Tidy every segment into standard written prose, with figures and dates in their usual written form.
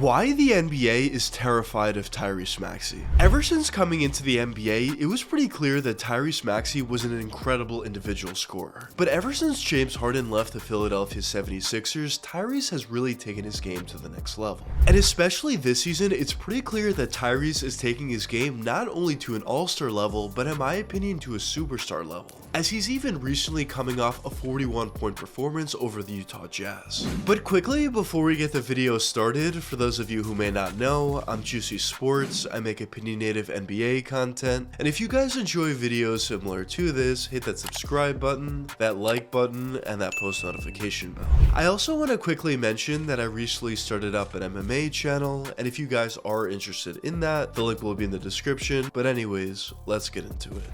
Why the NBA is terrified of Tyrese Maxey. Ever since coming into the NBA, it was pretty clear that Tyrese Maxey was an incredible individual scorer. But ever since James Harden left the Philadelphia 76ers, Tyrese has really taken his game to the next level. And especially this season, it's pretty clear that Tyrese is taking his game not only to an all-star level, but in my opinion to a superstar level, as he's even recently coming off a 41-point performance over the Utah Jazz. But quickly, before we get the video started, for those of you who may not know, I'm Juicy Sports. I make opinionated NBA content, and if you guys enjoy videos similar to this, hit that subscribe button, that like button, and that post notification bell. I also want to quickly mention that I recently started up an MMA channel, and if you guys are interested in that, the link will be in the description. But anyways, let's get into it.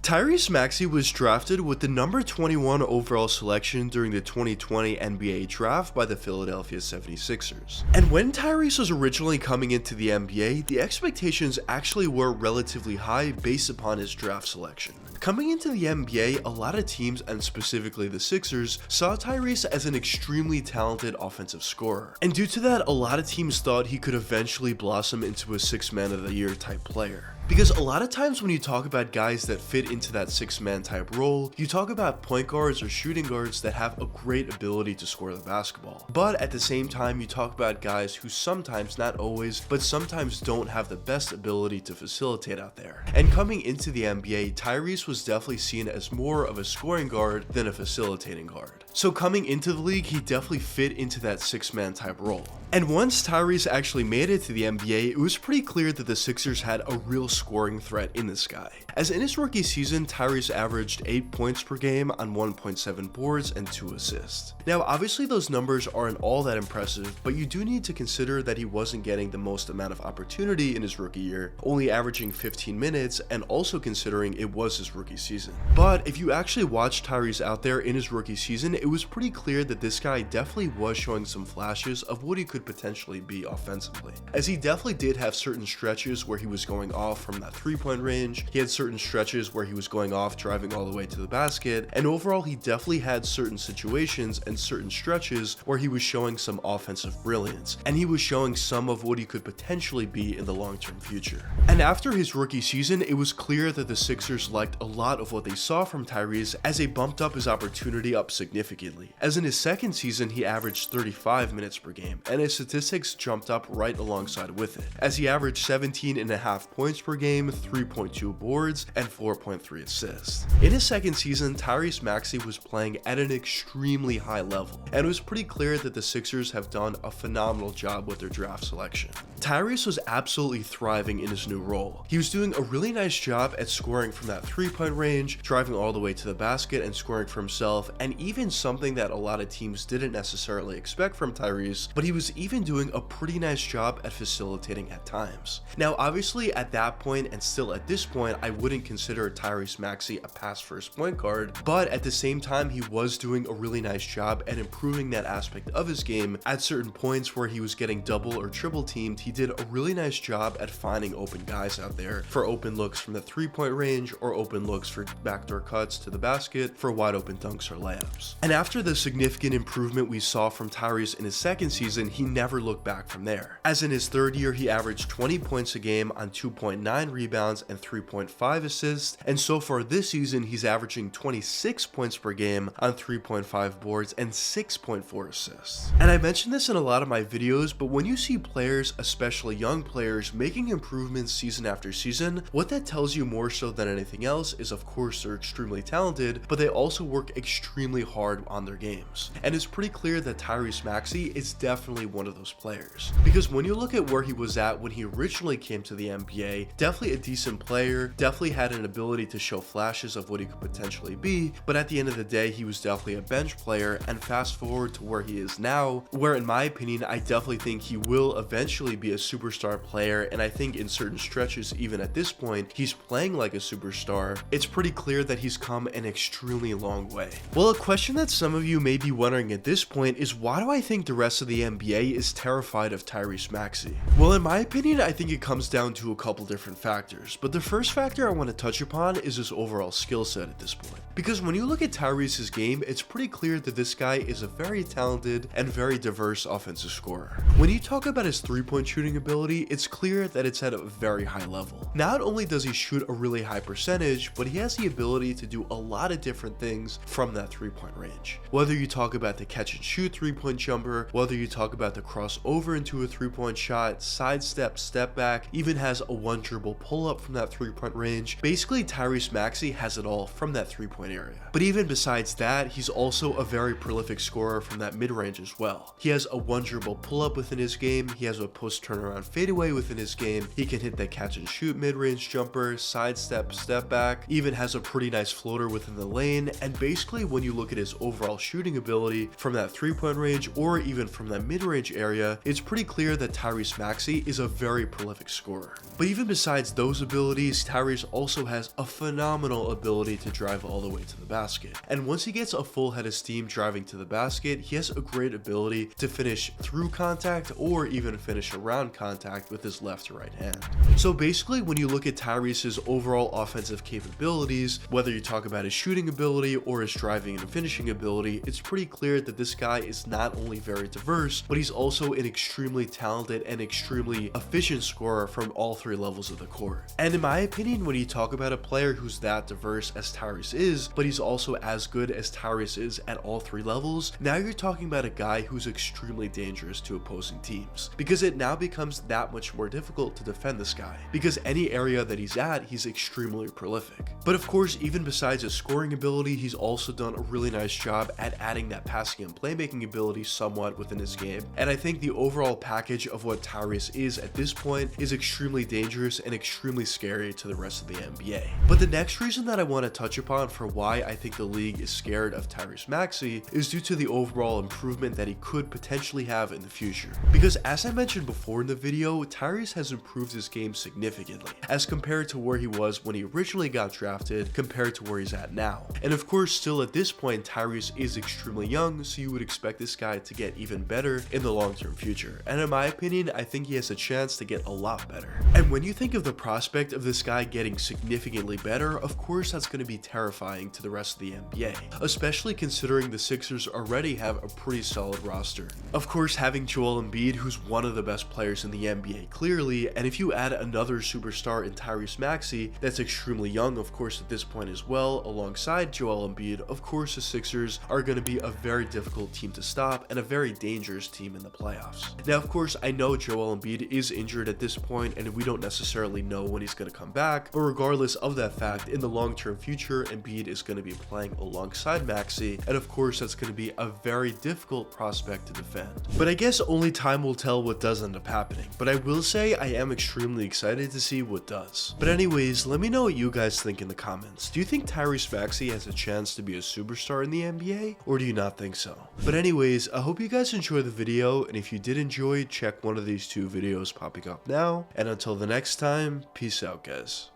Tyrese Maxey was drafted with the number 21 overall selection during the 2020 NBA draft by the Philadelphia 76ers. And when Tyrese was originally coming into the NBA, the expectations actually were relatively high based upon his draft selection. Coming into the NBA, a lot of teams, and specifically the Sixers, saw Tyrese as an extremely talented offensive scorer. And due to that, a lot of teams thought he could eventually blossom into a six-man of the year type player. Because a lot of times when you talk about guys that fit into that six-man type role, you talk about point guards or shooting guards that have a great ability to score the basketball. But at the same time, you talk about guys who sometimes, not always, but sometimes don't have the best ability to facilitate out there. And coming into the NBA, Tyrese was definitely seen as more of a scoring guard than a facilitating guard. So coming into the league, he definitely fit into that six-man type role. And once Tyrese actually made it to the NBA, it was pretty clear that the Sixers had a real scoring threat in this guy. As in his rookie season, Tyrese averaged 8 points per game on 1.7 boards and 2 assists. Now obviously those numbers aren't all that impressive, but you do need to consider that he wasn't getting the most amount of opportunity in his rookie year, only averaging 15 minutes, and also considering it was his rookie season. But if you actually watch Tyrese out there in his rookie season, it was pretty clear that this guy definitely was showing some flashes of what he could potentially be offensively, as he definitely did have certain stretches where he was going off from that three-point range. He had certain stretches where he was going off driving all the way to the basket, and overall he definitely had certain situations and certain stretches where he was showing some offensive brilliance, and he was showing some of what he could potentially be in the long-term future. And after his rookie season, it was clear that the Sixers liked a lot of what they saw from Tyrese, as they bumped up his opportunity up significantly. As in his second season, he averaged 35 minutes per game, and his statistics jumped up right alongside with it, as he averaged 17.5 points per game, 3.2 boards, and 4.3 assists. In his second season, Tyrese Maxey was playing at an extremely high level, and it was pretty clear that the Sixers have done a phenomenal job with their draft selection. Tyrese was absolutely thriving in his new role. He was doing a really nice job at scoring from that three-point range, driving all the way to the basket and scoring for himself, and even something that a lot of teams didn't necessarily expect from Tyrese, but he was even doing a pretty nice job at facilitating at times. Now obviously at that point, and still at this point, I wouldn't consider Tyrese Maxey a pass first point guard, but at the same time he was doing a really nice job at improving that aspect of his game. At certain points where he was getting double or triple teamed, he did a really nice job at finding open guys out there for open looks from the three-point range, or open looks for backdoor cuts to the basket for wide open dunks or layups. And after the significant improvement we saw from Tyrese in his second season, he never looked back from there. As in his third year, he averaged 20 points a game on 2.9 rebounds and 3.5 assists, and so far this season he's averaging 26 points per game on 3.5 boards and 6.4 assists. And I mentioned this in a lot of my videos, but when you see players, especially young players, making improvements season after season, what that tells you more so than anything else is, of course, they're extremely talented, but they also work extremely hard on their games. And it's pretty clear that Tyrese Maxey is definitely one of those players, because when you look at where he was at when he originally came to the NBA, definitely a decent player, definitely had an ability to show flashes of what he could potentially be, but at the end of the day he was definitely a bench player. And fast forward to where he is now, where in my opinion I definitely think he will eventually be a superstar player, and I think in certain stretches even at this point he's playing like a superstar. It's pretty clear that he's come an extremely long way. Well, a question that some of you may be wondering at this point is, why do I think the rest of the NBA is terrified of Tyrese Maxey? Well, in my opinion, I think it comes down to a couple different factors, but the first factor I want to touch upon is his overall skill set at this point. Because when you look at Tyrese's game, it's pretty clear that this guy is a very talented and very diverse offensive scorer. When you talk about his three-point shooting ability, it's clear that it's at a very high level. Not only does he shoot a really high percentage, but he has the ability to do a lot of different things from that three-point range. Whether you talk about the catch and shoot three-point jumper, whether you talk about the crossover into a three-point shot, sidestep, step back, even has a one dribble pull-up from that three-point range. Basically, Tyrese Maxey has it all from that three-point area. But even besides that, he's also a very prolific scorer from that mid-range as well. He has a one dribble pull-up within his game, he has a post turnaround fadeaway within his game, he can hit that catch and shoot mid-range jumper, sidestep, step back, even has a pretty nice floater within the lane, and basically when you look at his overall shooting ability from that three-point range or even from that mid-range area, it's pretty clear that Tyrese Maxey is a very prolific scorer. But even besides those abilities, Tyrese also has a phenomenal ability to drive all the way to the basket. And once he gets a full head of steam driving to the basket, he has a great ability to finish through contact or even finish around contact with his left to right hand. So basically, when you look at Tyrese's overall offensive capabilities, whether you talk about his shooting ability or his driving and finishing ability, it's pretty clear that this guy is not only very diverse, but he's also an extremely talented and extremely efficient scorer from all three levels of the court. And in my opinion, when you talk about a player who's that diverse as Tyrese is, but he's also as good as Tyrese is at all three levels, now you're talking about a guy who's extremely dangerous to opposing teams, because it now becomes that much more difficult to defend this guy, because any area that he's at, he's extremely prolific. But of course, even besides his scoring ability, he's also done a really nice job at adding that passing and playmaking ability somewhat within his game, and I think the overall package of what Tyrese is at this point is extremely dangerous and extremely scary to the rest of the NBA. But the next reason that I want to touch upon for why I think the league is scared of Tyrese Maxey is due to the overall improvement that he could potentially have in the future. Because as I mentioned before in the video, Tyrese has improved his game significantly as compared to where he was when he originally got drafted compared to where he's at now. And of course, still at this point, Tyrese is extremely young, so you would expect this guy to get even better in the long-term future. And in my opinion, I think he has a chance to get a lot better. And when you think of the prospect of this guy getting significantly better, of course that's going to be terrifying to the rest of the NBA, especially considering the Sixers already have a pretty solid roster. Of course, having Joel Embiid, who's one of the best players in the NBA clearly, and if you add another superstar in Tyrese Maxey that's extremely young, of course, at this point as well, alongside Joel Embiid, of course the Sixers are going to be a very difficult team to stop and a very dangerous team in the playoffs. Now, of course, I know Joel Embiid is injured at this point, and we don't necessarily know when he's going to come back, but regardless of that fact, in the long-term future, Embiid is going to be playing alongside Maxey, and of course that's going to be a very difficult prospect to defend. But I guess only time will tell what does end up happening, but I will say I am extremely excited to see what does. But anyways, let me know what you guys think in the comments. Do you think Tyrese Maxey has a chance to be a superstar in the NBA, or do you not think so? But anyways, I hope you guys enjoyed the video, and if you did enjoy, check one of these two videos popping up now, and until the next time, peace out guys.